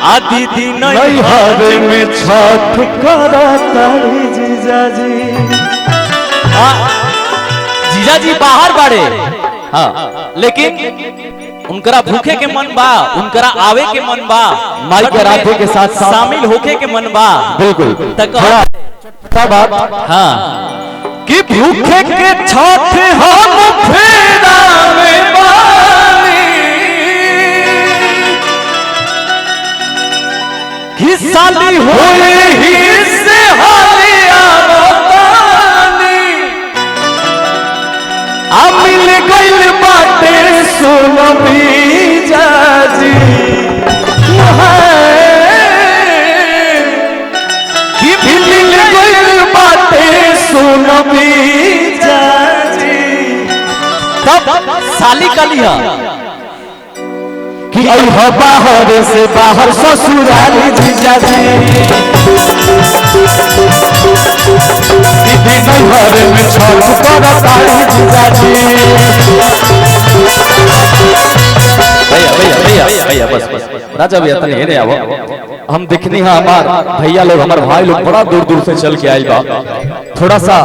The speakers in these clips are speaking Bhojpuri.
आदि दिन नैहर में छठ करता जीजाजी। जीजाजी बाहर बाड़े, हाँ, लेकिन उनकरा भूखे के मन बा, उनकरा आवे के मन बा, माई के राधे के साथ शामिल होके के मन बा। बिल्कुल तक बात, हाँ, कि भूखे के छठ हम फेरा में बानी, कि साली होए ही से हालिया बतानी, आ मिल गइल बाटे सोनमी जाजी, कि मिल गइल बाटे सोनमी जाजी। तब साली कलिया कि बाहर से बाहर ससुराली जीजाजी, दीदी नैहर में छठ करताली जीजाजी। भैया भैया भैया बस बस राजा भैया तने हेरे आवो, हम देखनी है हमार भैया लोग, हमार भाई लोग बड़ा दूर दूर से चल के आइल बा, थोड़ा सा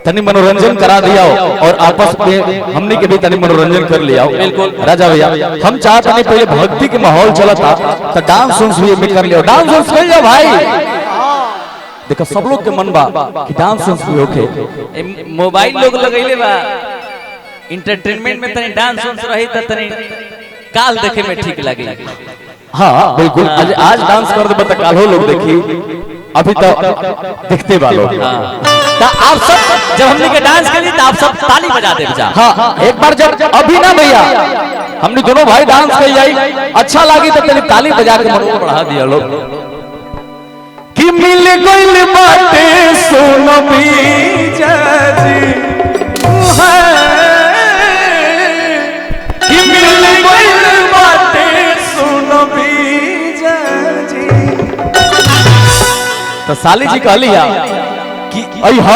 तनी मनोरंजन करा दिया और आपस में हमने के भी तनी मनोरंजन कर लिया। बिल्कुल राजा भैया, हम चाहते हैं पहले भक्ति के माहौल चला था तो डांस उन्स भी कर लिया, डांस उन्स कर लिया भाई। देखो सब लोग के मन बा कि डांस उन्स भी होके, मोबाइल लोग लगैले बा इंटरटेनमेंट में तनी डांस उन्स रही त तनी काल देखे में ठीक लगे। हाँ बिल्कुल, आज डांस कर दे तो काल हो लोग देखी, अभी तो देखते वालों। तो आप सब जब हमने के डांस करी तो आप सब ताली बजा दे बजा। हाँ एक बार जब अभी ना भैया हमने दोनों भाई डांस कर जाई, अच्छा लगी तो तेरी ताली बजा के मनोबल बढ़ा दिया लोग। कि मिल गइल बाटे सोनमी जाजी, कि मिल गइल बाटे सोनमी जाजी। तो साली जी कहलिया कि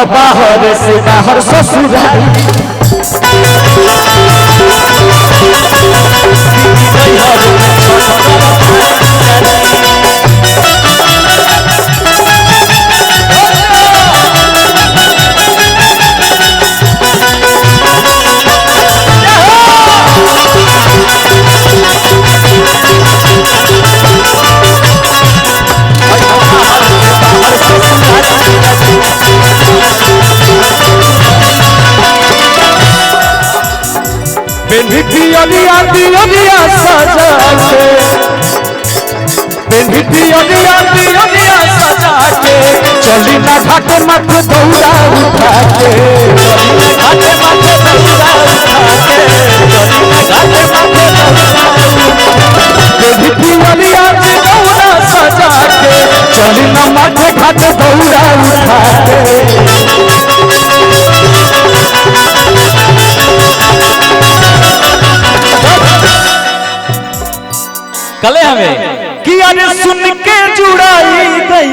बाहर से बाहर ससुराल, पिया दिया सजा के, पिया सजा के, चली ना घाटे मत दौड़ा उठा के, घाटे मत दौड़ा उठा के, घाटे मत पिया दौड़ा सजा के, चली ना माथे घाटे दौड़ा उठा के। कले हमें कि अरे सुन के जुड़ाई गई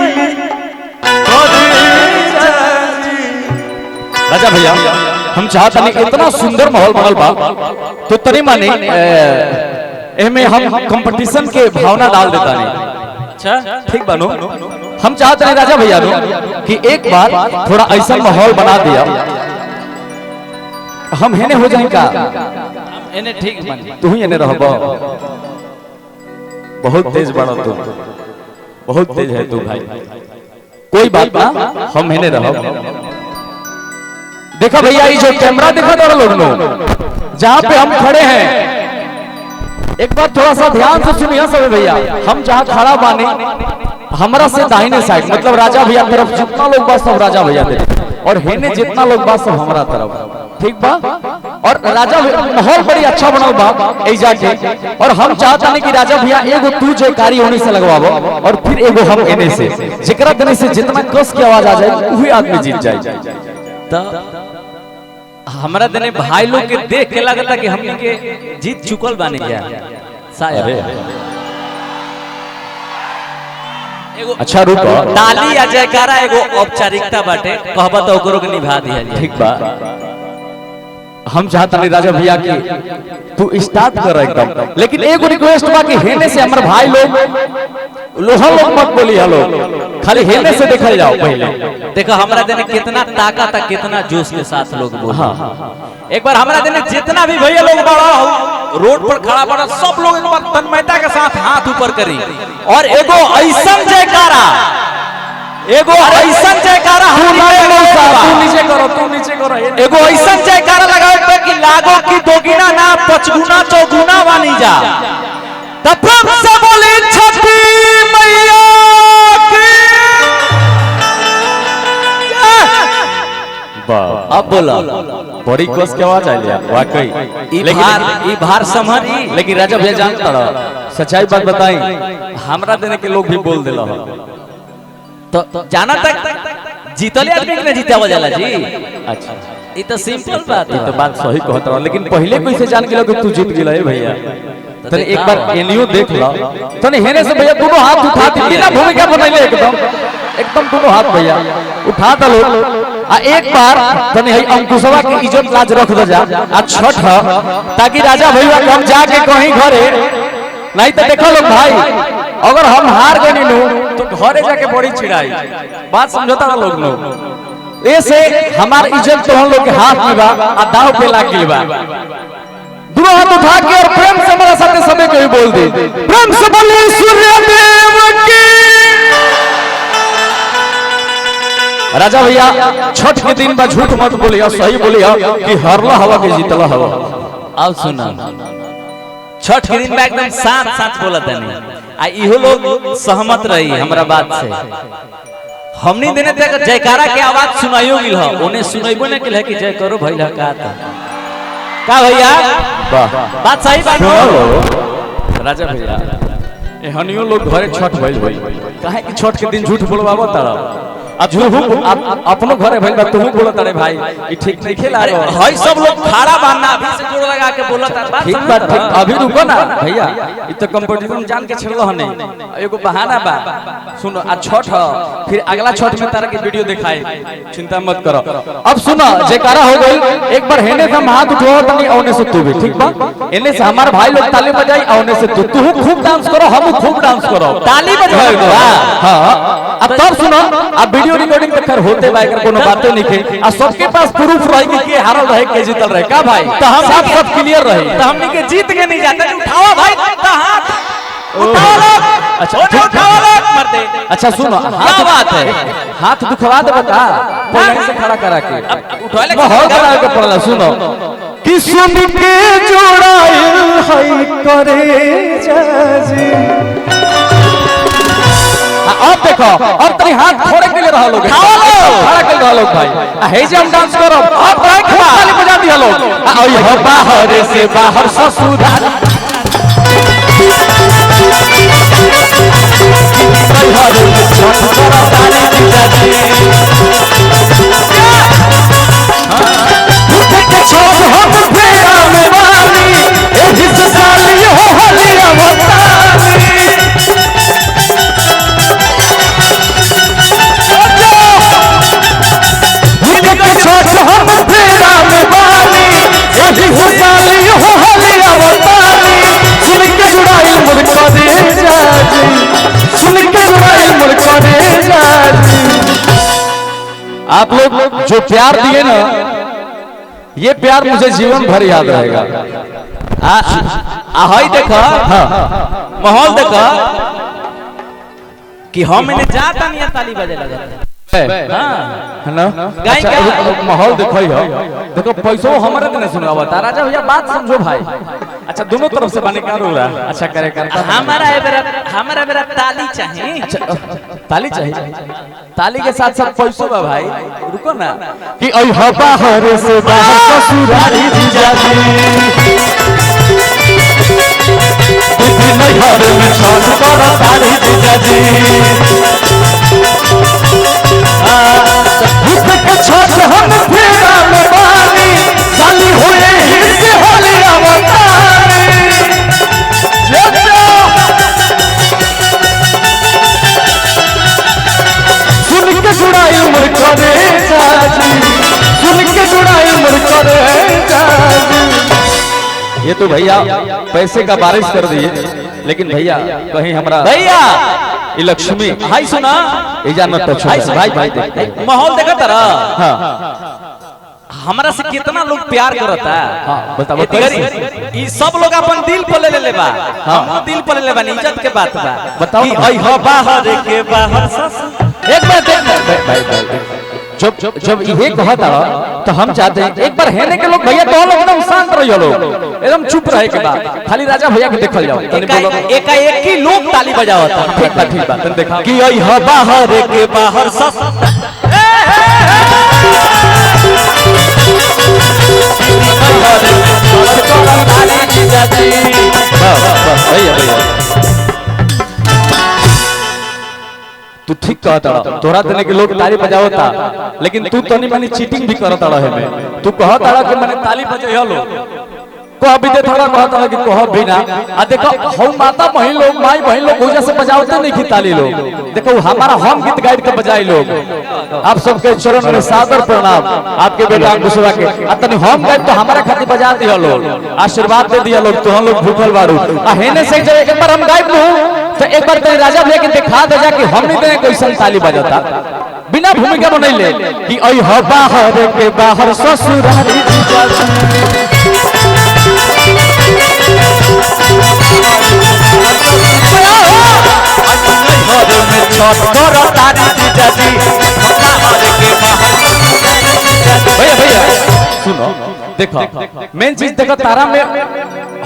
राजा भैया, हम चाहते नहीं इतना सुंदर माहौल बनल बा तो तनी माने एमे हम कंपटीशन के भावना डाल देता नहीं। अच्छा ठीक बानो, हम चाहते हैं राजा भैया नो कि एक बार थोड़ा ऐसा माहौल बना दिया, हम हेने हो जाए का, इन्हें ठीक मान तू ही एने रहबो, बहुत तेज बड़ा तू, बहुत तेज है तू भाई, कोई बात ना, हम हेने रहो। देखा भैया ये जो कैमरा दिखा दो लोग जहाँ पे हम खड़े हैं, एक बार थोड़ा सा ध्यान से सुनिए सब भैया, हम जहाँ खड़ा बाने हमारा से दाहिने साइड मतलब राजा भैया तरफ जितना लोग बा सब राजा भैया तरफ, और हेने जितना लोग बा सब हमारा तरफ, ठीक बा। और राजा माहौल बड़ी अच्छा बनल बा ऐजा के, और हम चाहता नहीं कि राजा भैया एगो तू जो कारी होने से लगवाबो और फिर एगो हम एने से, जेकरा देने से जितना कस की आवाज आ जाए वही आदमी जीत जाए। तो हमारा देने भाई लोग के देख के लगता कि हम के जीत चुकल बानी क्या शायद। अच्छा रुक, ताली आ जयकारा एगो औपचारिकता बाटे, कहबा तो ओकरो के निभा दिया। ठीक बा, हम चाहता नहीं राजा भैया की तू स्टार्ट कर एकदम, लेकिन एक रिक्वेस्ट बा कि हेने से हमारे भाई लोग लोहा लोग मत बोली हलो, खाली हेने से देखल जाओ पहले। देखो हमरा देने कितना ताकत है, कितना जोश के साथ लोग बोल। एक बार हमरा देने जितना भी भैया लोग बड़ा हो रोड पर खड़ा बड़ा सब लोग एक बार तन्मयता के साथ हाथ ऊपर करी और एगो ऐसन जयकारा, एगो ऐसन जयकारा तू नीचे करो एगो ऐसन जयकारा लगावे पे कि लागो कि दोगुना ना पचगुना चौगुना वानी जा। तब से बोली छठी मैया की। अब बोला बड़ी कस के आवाज आई यार वाकई। ई भार समझी, लेकिन राजा भैया जानता रहा सच्चाई बात बताई, हमरा देने के लोग भी बोल दिला तो जाना तक जीतले आदमी के जीतावा जाला जी। अच्छा ये तो सिंपल बात है। तो बात सही कहत रहा, लेकिन पहले कैसे जान गेलो कि तू जीत गेला है भैया? तने एक बार एनियो देख लो, तने हेने से भैया दोनों हाथ उठा दी बिना भूमिका बनैले एकदम दोनों हाथ भैया उठा दलो। आ एक बार तने हई अंकुशवा की इज्जत लाज रख दे जा आ छठ ताकि राजा भैया हम जाके कहीं घरे नहीं तो देखो लोग भाई अगर हम हार गए नु तो घरे जाके बड़ी चिड़ाई बात समझौता ना लोग लोग। ऐसे हमार इज्जत तो हम लोग के हाथ में बा आ दाव पे लाग गेल बा। दोनों हाथ उठा के और प्रेम से हमारा साथे समय कोई बोल दे, प्रेम से बोले सूर्य देव की। राजा भैया छठ के दिन बा झूठ मत बोलिया, सही बोलिया कि हरला हवा के जीतला हवा। अब सुना छठ के दिन में एकदम साथ बोला तनी आ इहो लोग सहमत रही हमरा बात से। हमनी देने तक जयकारा के आवाज सुनाइयो गिल ह, ओने सुनाइबो न केल है कि जय करो भइला का भैया बात सही बात हो। राजा भैया एहनियो लोग घरे छठ भइल भाई काहे कि छठ के दिन झूठ बोलबाबो तारा आ झूठ अपनो घरे भइल बा तू बोलत तारे भाई ई ठीक नहीं खेला रे हई सब लोग खड़ा बांधना अभी से जोड़ लगा के बोलत बात ठीक बात ठीक। अभी रुको ना भैया ई तो कंपटीशन जान के छेड़लो हने एगो बहाना बा सुनो आ छठ फिर अगला छठ में तारा के वीडियो दिखाई, चिंता मत करो। अब सुनो जयकारा हो गई, एक बार हेने से हाथ उठाओ तनी औने से तू भी ठीक बा, एने से हमार भाई लोग ताली बजाई औने से तू खूब डांस करो हम खूब डांस करो ताली बजाओ। हां अब तब सुनो अब वीडियो रिकॉर्डिंग तो खैर होते भाई अगर कोनो बातें नहीं के आ सबके पास प्रूफ रही कि के हारल रहे के जीतल रहे का भाई, तो हम सब क्लियर रही तो हमनी के जीत के नहीं जाते। उठाओ भाई का हाथ उठाओ लोग, अच्छा उठाओ लोग मर दे। अच्छा सुनो क्या बात है हाथ दुखवा दे बता पहले से खड़ा करा के उठाले माहौल करा के पड़ला। सुनो कि सुन के जोड़ाइल हई करे जाजी। अब देखो अब तनी हाथ खोड़े के लिए रहा लोग खड़ा कर रहा लोग भाई हे जे हम डांस करब अब भाई ताली बजा दिया लोग आई हो बाहर से बाहर ससुराल घर में छठ करा ताली बजा दे उठे के छोड़ हम फेरा में वाली एही से साली हो हलिया बतानी। आप लोग जो प्यार दिए ना ये प्यार मुझे जीवन भर याद रहेगा। हई देखो माहौल देखो कि हम इन्हें जाता नहीं ताली बजे लगा है ना। अच्छा माहौल देखो देखो पैसो हमारे तो नहीं सुनावा था राजा भैया बात समझो भाई। अच्छा दोनों तरफ से बने क्या रो रहा है? अच्छा करे हमारा बेरा ताली चाहिए। अच्छा ताली चाहिए, ताली के साथ साथ पैसो बा भाई। रुको ना कि ओई हवा हरे से बाहर ससुरारी जीजाजी नहीं घर में छठ करा ताली जीजाजी छठ हम फेरा में बानी साली हुए ही से होली अवतारी। सुन के जुड़ाई उम्र करे जाजी, सुन के जुड़ाई उम्र करे जाजी। ये तो भैया पैसे का बारिश कर दिए, लेकिन भैया कहीं हमारा भैया ये लक्ष्मी हाय सुना इजाजत तो छोड़ भाई भाई देखते हैं। माहौल देखा तारा हाँ हमरा से कितना लोग प्यार करता है। हाँ बताओ ई सब लोग अपन दिल पर ले ले बा। हम दिल पर ले ले बा, इज्जत के बात बा। बताओ कि आई हो बाहर के बाहर सस एक बार देख भाई जब ये कहा था तो हम चाहते हैं एक बार हेने के लोग भैया तो लोग एकदम शांत रहियो, लोग एकदम चुप रहे के बाद खाली राजा भैया के देखल जाओ। एक ही लोग ताली बजावता। ठीक बात देखा कि आई हो बाहर के बाहर सस तू ठीक कहता तोरा देने के लोग ताली बजावता, लेकिन तू तो नहीं मानी चीटिंग भी करता रहे में। तू कहता कि मैंने ताली बजाइयो लो कह भी दे थोड़ा कहता कि कह भी ना आ देखो हम माता बहन लोग माई बहन लोग पूजा से बजावते नहीं कि ताली लोग। देखो हमारा हम गीत गाइड के बजाई लोग। आप सबके चरण में सादर प्रणाम, आपके बेटा अंकुशवा के तनी हम गाइड तो हमारा खातिर बजा दिया लोग, आशीर्वाद दे दिया लोग। तो हम लोग भूखल बारू आ हेने से जब एक बार हम गाइड हो तो एक बार तेरे राजा भैया के दिखा दे जा कि हम नहीं देने कोई ताली बजाता बिना भूमिका बनैले कि आई हो बाहर के बाहर ससुरारी भैया सुनो देखो मेन चीज देखो तारा में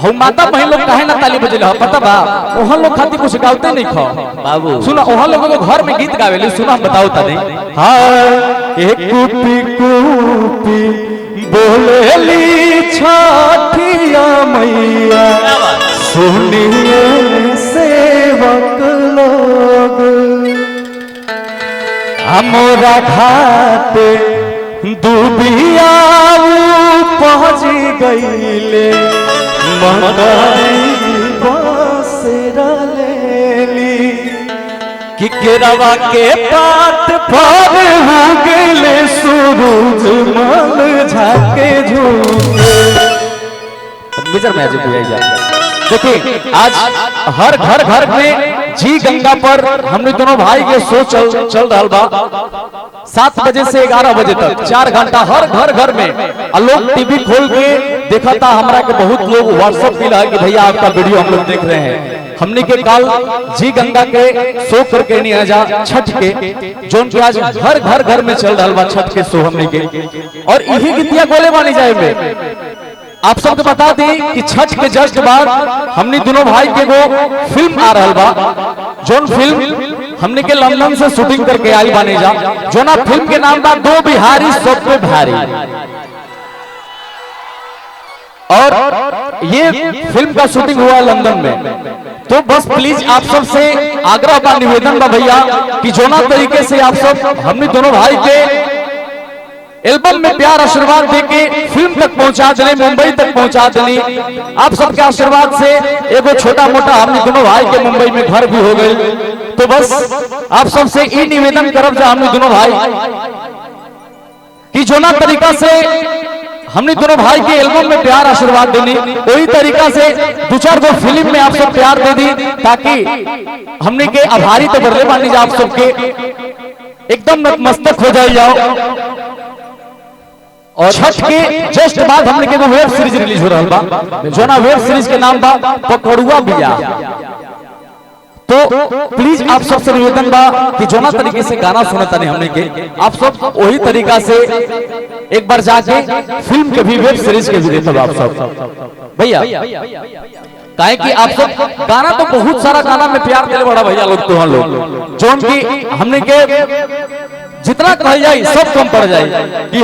हम माता बहन लोग काहे ना ताली बजेले हो पता बा ओहन लोग खातिर कुछ गावते नहीं खो बाबू। सुनो ओहन लोग को घर में गीत गावेले सुनो हम बताओ तनी हां एक कुपी कुपी बोलेली छठिया मैया सुनिए सेवक लोग हमरा घाटे दुबिया पहुंच गईले मगरी बसेरा लेली कि केरवा के पात पर हो गेले सूरज मल झाके झूके बिजर में आज भी जा। देखिए आज हर घर में जी गंगा पर हमने दोनों भाई के शो चल रहा बा 7 बजे से 11 बजे तक 4 घंटा हर घर में। लोग टीवी खोल के देखा था हमरा के बहुत लोग व्हाट्सएप भी लगा कि भैया आपका वीडियो हम लोग देख रहे हैं। हमने के काल जी गंगा के शो करके नहीं आजा छठ के जोन के आज हर घर में चल रहा बा छठ के शो हमने के और यही गीतिया गोले मानी जाए में। आप सबको बता दी कि छठ के जस्ट बाद हमने दोनों भाई के वो फिल्म आ रहा बा जोन फिल्म हमने के लंदन से शूटिंग करके आई बानी जा जोना फिल्म के नाम बा दो बिहारी सब पे भारी। और ये फिल्म का शूटिंग हुआ लंदन में। तो बस प्लीज आप सब से आग्रह बा निवेदन बा भैया कि जोना तरीके से आप सब हमने दोनों भाई के एल्बम में प्यार आशीर्वाद देके फिल्म तक पहुंचा देने मुंबई तक पहुंचा देनी आप सबके आशीर्वाद से एगो छोटा मोटा हमने दोनों भाई के मुंबई में घर भी हो गई। तो बस आप सबसे ये निवेदन करब जा हमने दोनों भाई कि जोना तरीका से हमने दोनों भाई के एल्बम में प्यार आशीर्वाद देनी वही तरीका से 2-4 गो फिल्म में आप सब प्यार दे दी ताकि हमने के आभारी तो बदले मानी जा आप सबके एकदम नतमस्तक हो जाओ। और छठ के जस्ट बाद हमने के वेब सीरीज रिलीज हो रहा बा जोना वेब सीरीज के नाम बा पकड़ुआ बिया। तो प्लीज आप सबसे निवेदन बा कि जोना तरीके से गाना सुनता नहीं हमने के आप सब वही तरीका से एक बार जाके फिल्म के भी वेब सीरीज के भी देखो आप सब भैया काहे कि आप सब गाना तो बहुत सारा गाना में प्यार दिले बड़ा भैया लोग तो हम लोग जोन की हमने के जितना कह जाए सब कम पड़ जाए कि